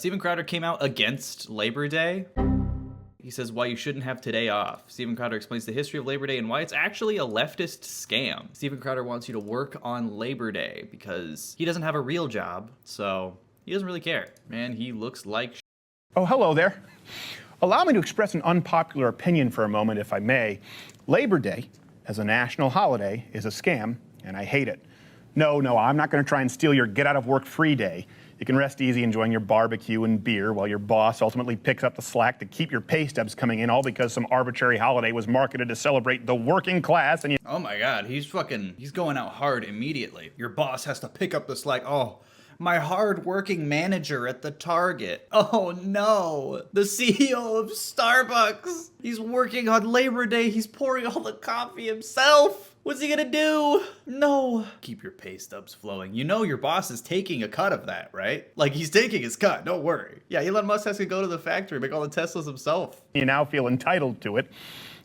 Steven Crowder came out against Labor Day. He says why you shouldn't have today off. Steven Crowder explains the history of Labor Day and why it's actually a leftist scam. Steven Crowder wants you to work on Labor Day because he doesn't have a real job, so he doesn't really care. Man, he looks like Oh, hello there. Allow me to express an unpopular opinion for a moment, if I may. Labor Day, as a national holiday, is a scam, and I hate it. No, I'm not going to try and steal your get-out-of-work-free day. You can rest easy enjoying your barbecue and beer while your boss ultimately picks up the slack to keep your pay stubs coming in, all because some arbitrary holiday was marketed to celebrate the working class and you... Oh my God, he's going out hard immediately. Your boss has to pick up the slack. Oh, my hard-working manager at the Target. Oh no, the CEO of Starbucks. He's working on Labor Day. He's pouring all the coffee himself. What's he gonna do? No. Keep your pay stubs flowing. You know your boss is taking a cut of that, right? Like, he's taking his cut, don't worry. Yeah, Elon Musk has to go to the factory, make all the Teslas himself. You now feel entitled to it.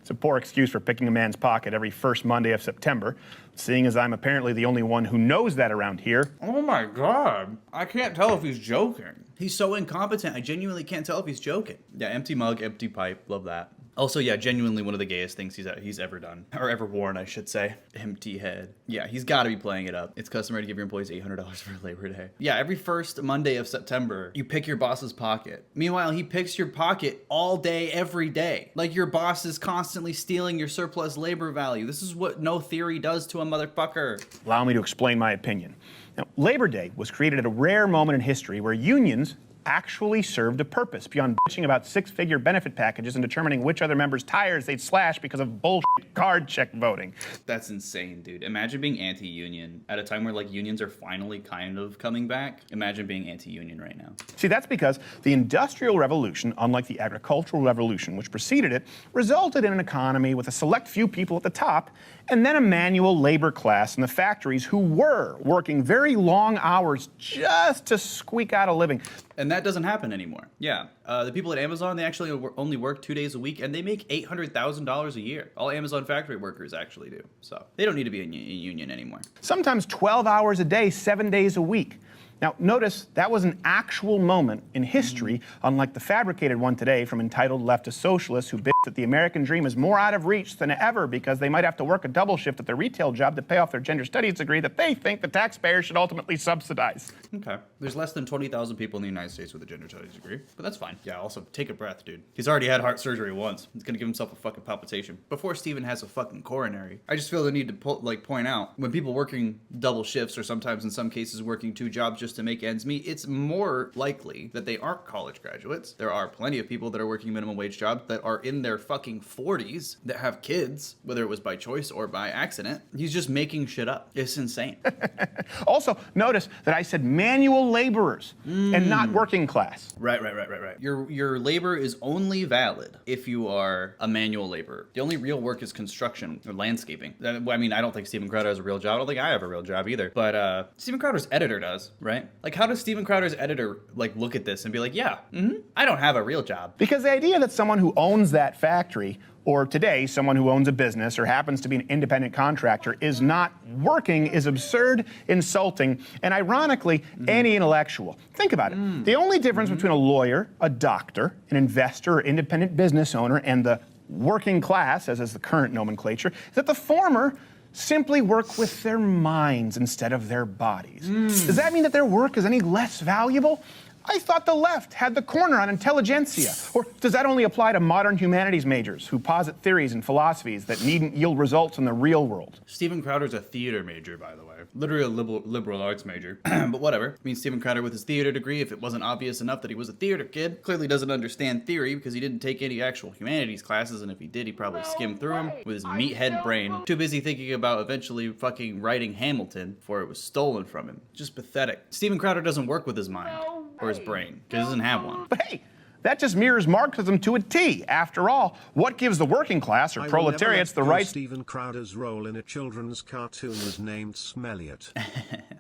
It's a poor excuse for picking a man's pocket every first Monday of September, seeing as I'm apparently the only one who knows that around here. Oh my God. I can't tell if he's joking. He's so incompetent, I genuinely can't tell if he's joking. Yeah, empty mug, empty pipe, love that. Also, yeah, genuinely one of the gayest things he's ever done. Or ever worn, I should say. Empty head. Yeah, he's gotta be playing it up. It's customary to give your employees $800 for Labor Day. Yeah, every first Monday of September, you pick your boss's pocket. Meanwhile, he picks your pocket all day, every day. Like your boss is constantly stealing your surplus labor value. This is what no theory does to a motherfucker. Allow me to explain my opinion. Now, Labor Day was created at a rare moment in history where unions actually served a purpose beyond bitching about six-figure benefit packages and determining which other members' tires they'd slash because of bullshit card check voting. That's insane, dude. Imagine being anti-union at a time where like unions are finally kind of coming back. Imagine being anti-union right now. See, that's because the Industrial Revolution, unlike the Agricultural Revolution, which preceded it, resulted in an economy with a select few people at the top and then a manual labor class in the factories who were working very long hours just to squeak out a living. And that doesn't happen anymore. Yeah, the people at Amazon, they actually only work 2 days a week and they make $800,000 a year. All Amazon factory workers actually do. So they don't need to be in a union anymore. Sometimes 12 hours a day, 7 days a week. Now, notice that was an actual moment in history, unlike the fabricated one today from entitled leftist socialists who bitch that the American dream is more out of reach than ever because they might have to work a double shift at their retail job to pay off their gender studies degree that they think the taxpayer should ultimately subsidize. Okay. There's less than 20,000 people in the United States with a gender studies degree, but that's fine. Yeah, also, take a breath, dude. He's already had heart surgery once. He's gonna give himself a fucking palpitation before Steven has a fucking coronary. I just feel the need to point out, when people working double shifts or sometimes in some cases working 2 jobs just to make ends meet, it's more likely that they aren't college graduates. There are plenty of people that are working minimum wage jobs that are in their fucking 40s that have kids, whether it was by choice or by accident. He's just making shit up. It's insane. Also, notice that I said manual laborers and not working class. Right. Your labor is only valid if you are a manual laborer. The only real work is construction or landscaping. I mean, I don't think Steven Crowder has a real job. I don't think I have a real job either. But Steven Crowder's editor does, right? Like, how does Steven Crowder's editor like look at this and be like, yeah, I don't have a real job? Because the idea that someone who owns that factory, or today someone who owns a business or happens to be an independent contractor, is not working is absurd, insulting, and ironically, anti-intellectual. Think about it. The only difference between a lawyer, a doctor, an investor, or independent business owner, and the working class, as is the current nomenclature, is that the former simply work with their minds instead of their bodies. Does that mean that their work is any less valuable? I thought the left had the corner on intelligentsia. Or does that only apply to modern humanities majors who posit theories and philosophies that needn't yield results in the real world? Steven Crowder's a theater major, by the way. Literally a liberal arts major. But whatever. I mean, Steven Crowder with his theater degree, if it wasn't obvious enough that he was a theater kid, clearly doesn't understand theory because he didn't take any actual humanities classes, and if he did, he probably skimmed through them with his meathead brain. Too busy thinking about eventually fucking writing Hamilton before it was stolen from him. Just pathetic. Steven Crowder doesn't work with his mind. Or his brain, because he doesn't have one. But hey, that just mirrors Marxism to a T. After all, what gives the working class or proletariats the right... Steven Crowder's role in a children's cartoon was named Smelliot.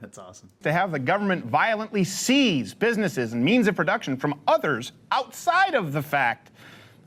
That's awesome. ...to have the government violently seize businesses and means of production from others outside of the fact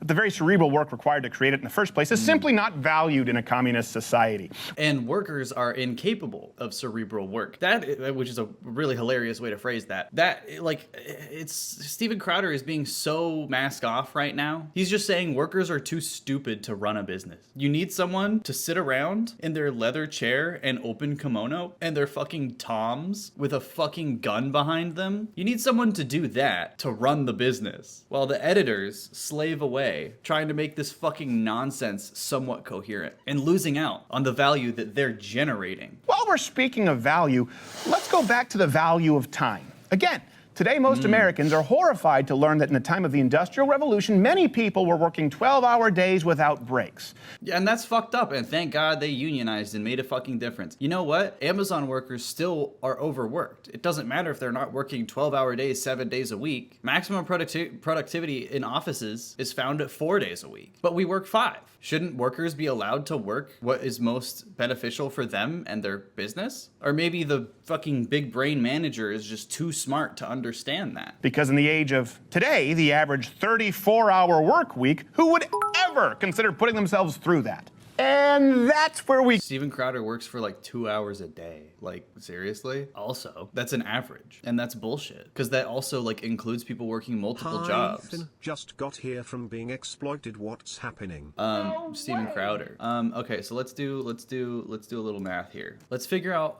but the very cerebral work required to create it in the first place is simply not valued in a communist society. And workers are incapable of cerebral work. That, which is a really hilarious way to phrase that. It's Steven Crowder is being so mask off right now. He's just saying workers are too stupid to run a business. You need someone to sit around in their leather chair and open kimono and their fucking toms with a fucking gun behind them. You need someone to do that to run the business, while the editors slave away trying to make this fucking nonsense somewhat coherent and losing out on the value that they're generating. While we're speaking of value, let's go back to the value of time. Again, today, most Americans are horrified to learn that in the time of the Industrial Revolution, many people were working 12-hour days without breaks. Yeah, and that's fucked up, and thank God they unionized and made a fucking difference. You know what? Amazon workers still are overworked. It doesn't matter if they're not working 12-hour days, 7 days a week. Maximum productivity in offices is found at 4 days a week, but we work 5. Shouldn't workers be allowed to work what is most beneficial for them and their business? Or maybe the fucking big brain manager is just too smart to understand that. Because in the age of today, the average 34-hour work week, who would ever consider putting themselves through that? And that's where we... Steven Crowder works for like 2 hours a day. Like, seriously? Also, that's an average. And that's bullshit. Because that also, like, includes people working multiple jobs. Ethan just got here from being exploited. What's happening? Steven Crowder. Okay, so let's do a little math here. Let's figure out,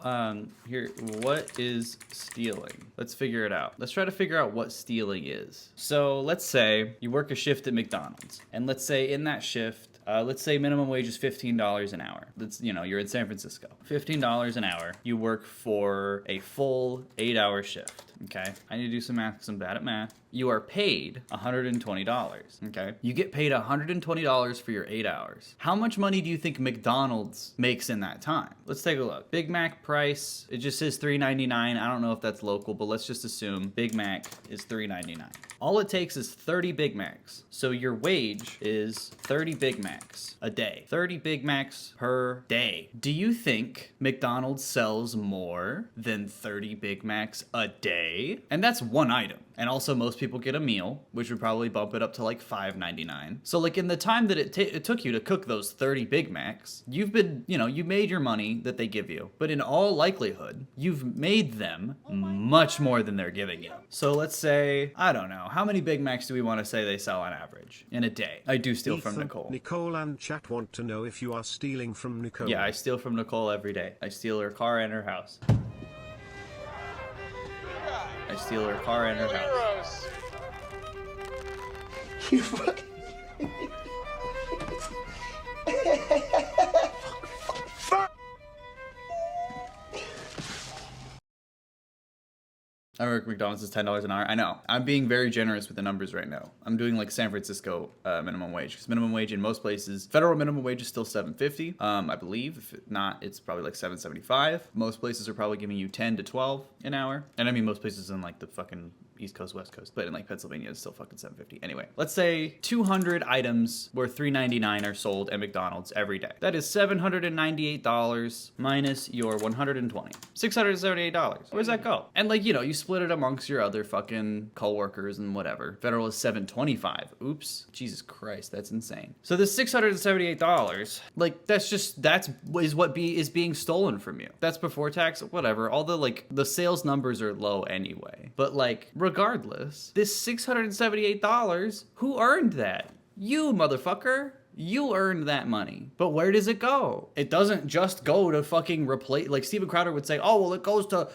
here, what is stealing? Let's figure it out. Let's try to figure out what stealing is. So, let's say you work a shift at McDonald's. And let's say in that shift, let's say minimum wage is $15 an hour. That's, you're in San Francisco. $15 an hour. You work for a full 8-hour shift. Okay. I need to do some math because I'm bad at math. You are paid $120. Okay. You get paid $120 for your 8 hours. How much money do you think McDonald's makes in that time? Let's take a look. Big Mac price, it just says $3.99. I don't know if that's local, but let's just assume Big Mac is $3.99. All it takes is 30 Big Macs. So your wage is 30 Big Macs a day. 30 Big Macs per day. Do you think McDonald's sells more than 30 Big Macs a day? And that's one item. And also most people get a meal, which would probably bump it up to like $5.99. So like in the time that it took you to cook those 30 Big Macs, you've been, you made your money that they give you. But in all likelihood, you've made them much more than they're giving you. So let's say, I don't know, how many Big Macs do we want to say they sell on average in a day? I do steal from Nicole. Nicole and chat want to know if you are stealing from Nicole. Yeah, I steal from Nicole every day. I steal her car and her house. I steal her car and her house. You fucking... I work at McDonald's is $10 an hour. I know. I'm being very generous with the numbers right now. I'm doing like San Francisco minimum wage, because minimum wage in most places, federal minimum wage is still $7.50. I believe. If not, it's probably like $7.75. Most places are probably giving you 10 to 12 an hour. And I mean most places in like the fucking East Coast, West Coast, but in like Pennsylvania, it's still fucking $7.50. Anyway, let's say 200 items worth $3.99 are sold at McDonald's every day. That is $798 minus your $120. $678. Where's that go? And like, you split it amongst your other fucking coworkers and whatever. Federal is $725. Oops. Jesus Christ, that's insane. So this $678, like that's what is being stolen from you. That's before tax, whatever. All the sales numbers are low anyway. But like, regardless, this $678, who earned that? You, motherfucker. You earned that money. But where does it go? It doesn't just go to fucking replace, like Steven Crowder would say, oh, well, it goes to,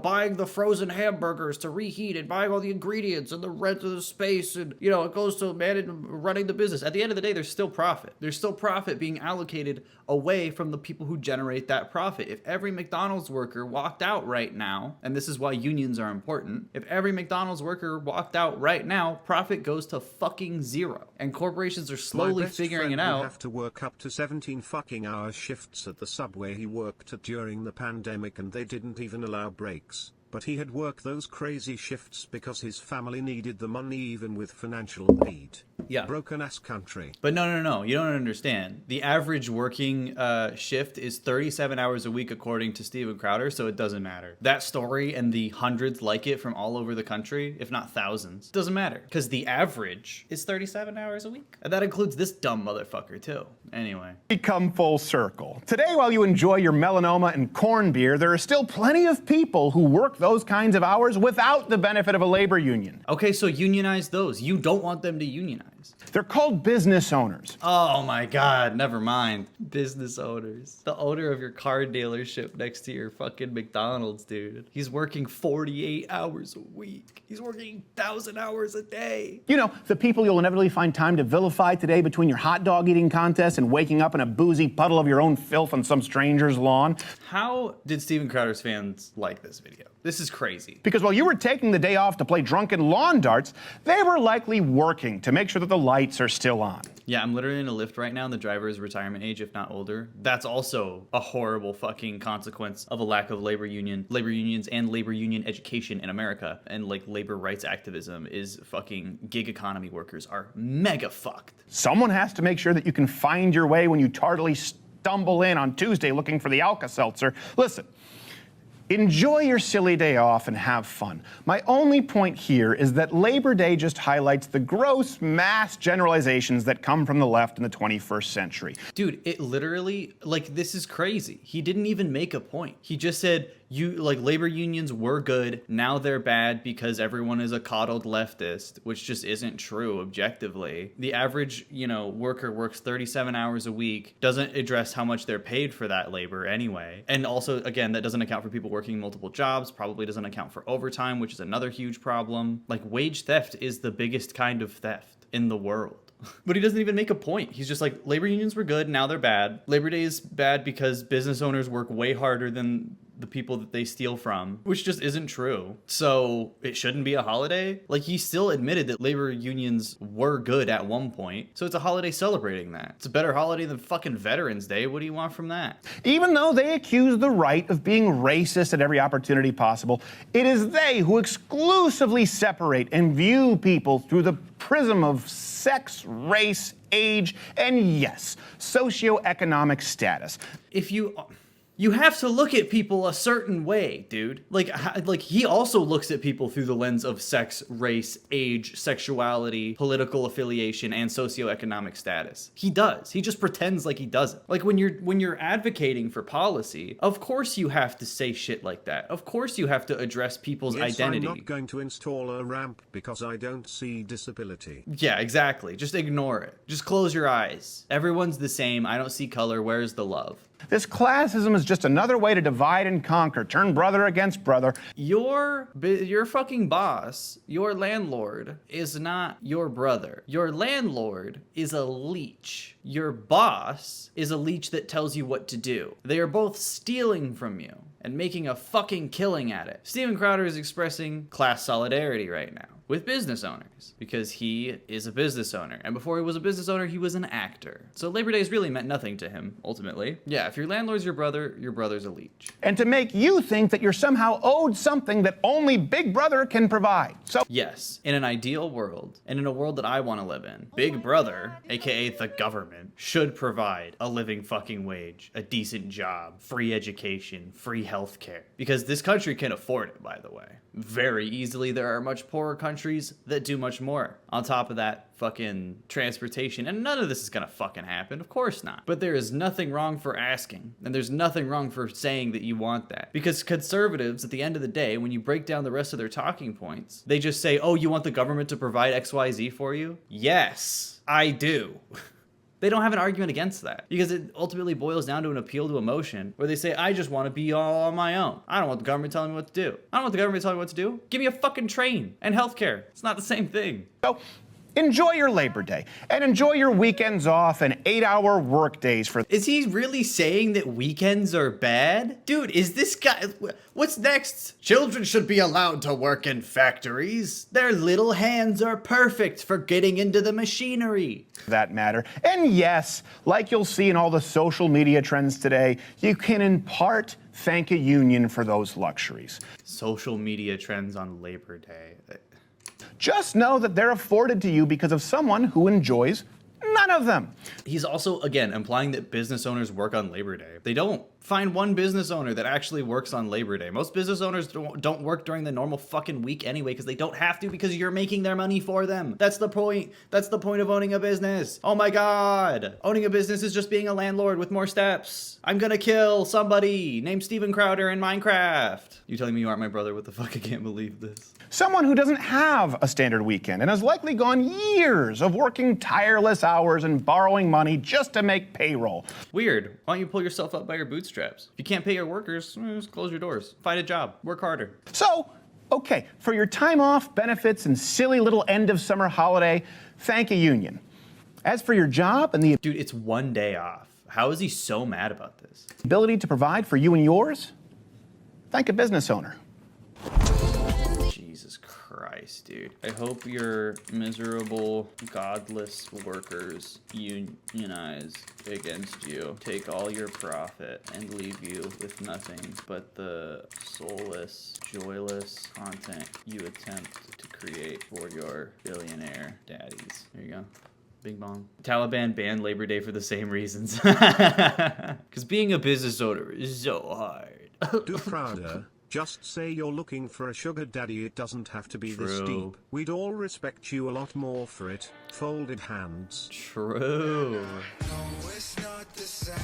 buying the frozen hamburgers to reheat and buying all the ingredients and the rent of the space. And, it goes to running the business. At the end of the day, there's still profit. There's still profit being allocated away from the people who generate that profit. If every McDonald's worker walked out right now, and this is why unions are important, if every McDonald's worker walked out right now, profit goes to fucking zero. And corporations are slowly figuring it out. You have to work up to 17 fucking hour shifts at the Subway he worked at during the pandemic, and they didn't even allow breaks. but he had worked those crazy shifts because his family needed the money even with financial aid. Yeah. Broken ass country. But no, you don't understand. The average working shift is 37 hours a week according to Steven Crowder, so it doesn't matter. That story and the hundreds like it from all over the country, if not thousands, doesn't matter. Because the average is 37 hours a week. And that includes this dumb motherfucker too. Anyway. We come full circle. Today, while you enjoy your melanoma and corn beer, there are still plenty of people who work those kinds of hours without the benefit of a labor union. Okay, so unionize those. You don't want them to unionize. They're called business owners. Oh my God, never mind. Business owners. The owner of your car dealership next to your fucking McDonald's, dude. He's working 48 hours a week. He's working 1,000 hours a day. You know, the people you'll inevitably find time to vilify today between your hot dog eating contest and waking up in a boozy puddle of your own filth on some stranger's lawn. How did Steven Crowder's fans like this video? This is crazy. Because while you were taking the day off to play drunken lawn darts, they were likely working to make sure that the lights are still on. Yeah, I'm literally in a Lyft right now, and the driver is retirement age, if not older. That's also a horrible fucking consequence of a lack of labor unions and labor union education in America. And like labor rights activism is fucking gig economy workers are mega fucked. Someone has to make sure that you can find your way when you tardily stumble in on Tuesday looking for the Alka-Seltzer. Listen. Enjoy your silly day off and have fun. My only point here is that Labor Day just highlights the gross mass generalizations that come from the left in the 21st century. Dude, it literally, like, this is crazy. He didn't even make a point. He just said, labor unions were good, now they're bad because everyone is a coddled leftist, which just isn't true objectively. The average, worker works 37 hours a week, doesn't address how much they're paid for that labor anyway. And also, again, that doesn't account for people working multiple jobs, probably doesn't account for overtime, which is another huge problem. Like, wage theft is the biggest kind of theft in the world. But he doesn't even make a point. He's just like, labor unions were good, now they're bad. Labor Day is bad because business owners work way harder than the people that they steal from, which just isn't true. So it shouldn't be a holiday. Like, he still admitted that labor unions were good at one point. So it's a holiday celebrating that. It's a better holiday than fucking Veterans Day. What do you want from that? Even though they accuse the right of being racist at every opportunity possible, it is they who exclusively separate and view people through the prism of sex, race, age, and yes, socioeconomic status. You have to look at people a certain way, dude. Like he also looks at people through the lens of sex, race, age, sexuality, political affiliation, and socioeconomic status. He does. He just pretends like he doesn't. Like when you're advocating for policy, of course you have to say shit like that. Of course you have to address people's identity. I'm not going to install a ramp because I don't see disability. Yeah, exactly. Just ignore it. Just close your eyes. Everyone's the same. I don't see color. Where's the love? This classism is just another way to divide and conquer, turn brother against brother. Your fucking boss, your landlord, is not your brother. Your landlord is a leech. Your boss is a leech that tells you what to do. They are both stealing from you and making a fucking killing at it. Steven Crowder is expressing class solidarity right now with business owners because he is a business owner. And before he was a business owner, he was an actor. So Labor Days really meant nothing to him, ultimately. Yeah, if your landlord's your brother's a leech. And to make you think that you're somehow owed something that only Big Brother can provide. So yes, in an ideal world, and in a world that I want to live in, Big Brother, aka the government, should provide a living fucking wage, a decent job, free education, free healthcare. Because this country can afford it, by the way. Very easily. There are much poorer countries that do much more. On top of that, fucking transportation, and none of this is gonna fucking happen, of course not. But there is nothing wrong for asking, and there's nothing wrong for saying that you want that. Because conservatives, at the end of the day, when you break down the rest of their talking points, they just say, oh, you want the government to provide XYZ for you? Yes, I do. They don't have an argument against that because it ultimately boils down to an appeal to emotion where they say, I just want to be all on my own. I don't want the government telling me what to do. I don't want the government telling me what to do. Give me a fucking train and healthcare. It's not the same thing. So enjoy your Labor Day and enjoy your weekends off and 8-hour work days for. Is he really saying that weekends are bad? Dude, is this guy, what's next? Children should be allowed to work in factories. Their little hands are perfect for getting into the machinery. That matter. And yes, like you'll see in all the social media trends today, you can in part thank a union for those luxuries. Social media trends on Labor Day. Just know that they're afforded to you because of someone who enjoys none of them. He's also, again, implying that business owners work on Labor Day. They don't. Find one business owner that actually works on Labor Day. Most business owners don't work during the normal fucking week anyway because they don't have to, because you're making their money for them. That's the point. That's the point of owning a business. Oh my God. Owning a business is just being a landlord with more steps. I'm gonna kill somebody named Steven Crowder in Minecraft. You telling me you aren't my brother? What the fuck? I can't believe this. Someone who doesn't have a standard weekend and has likely gone years of working tireless hours and borrowing money just to make payroll. Weird. Why don't you pull yourself up by your bootstraps? If you can't pay your workers, just close your doors. Find a job. Work harder. So, okay, for your time off, benefits, and silly little end of summer holiday, thank a union. As for your job and the Dude, it's one day off. How is he so mad about this? ability to provide for you and yours, thank a business owner. Jesus Christ, dude. I hope your miserable, godless workers unionize against you, take all your profit, and leave you with nothing but the soulless, joyless content you attempt to create for your billionaire daddies. There you go. Bing bong. Taliban banned Labor Day for the same reasons. Because being a business owner is so hard. Do Crowder, just say you're looking for a sugar daddy. It doesn't have to be this True. deep. We'd all respect you a lot more for it. Folded hands. True. No, it's not the same.